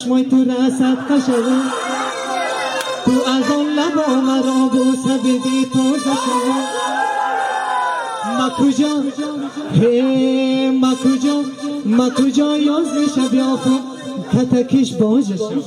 چشمای تو رسد قشنگ تو از آن لبا مرا بوسه بدی تازه شد ما کجا یازده شب یافم کتکش باجه شد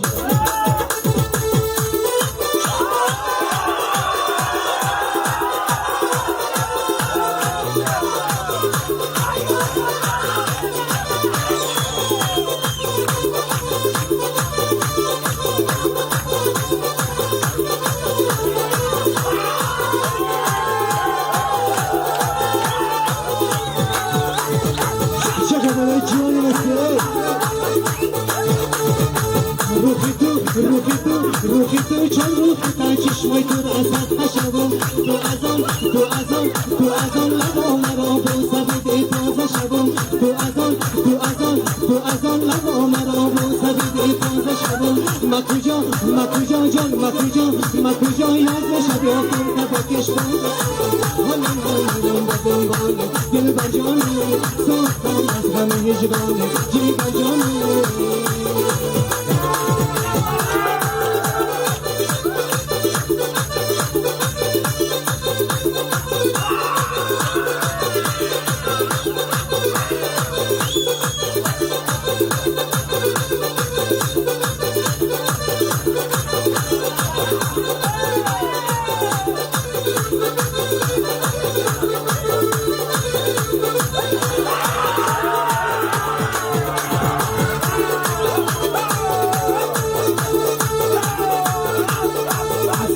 روحی تو چون روحی تا چشمای تو رسد قشنگم تو از آن لبا مرا بوسه بده تازه شبم تو از آن لبا مرا بوسه بده تازه شبم ما کجا یازده شب یافم کتکش باجه حالم بدنبانه دل بر جانه سوختم از همه هجرانه جیگر جانه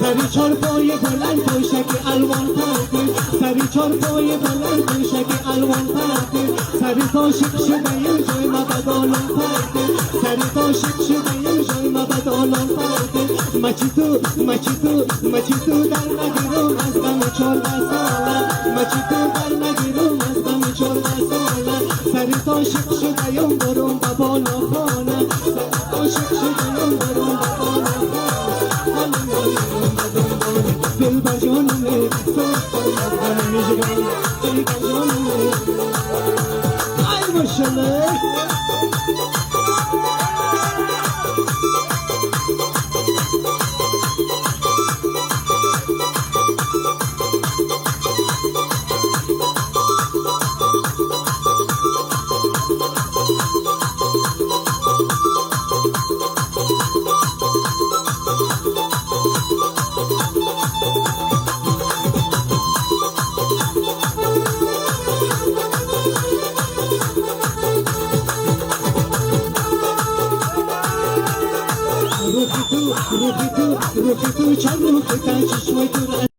سری چارپای بلند توشک الوان پرده سری چارپای بلند توشک الوان پرده سری تا شک شده یه جای ما بدالان پرده سری تا شک شده یه جای ما بدالان پرده مچی تو در نگیرم از غم 14 ساله مچی تو در نگیرم از غم 14 ساله سری تا شک شده یم برم به بالا خانه سری تا شک شده یم برم به بالا خانه دل بر جانمه سوختم از غم هجرانه جیگر جانمه ای ماشالله روحی تو چون روحی تا چشمای تو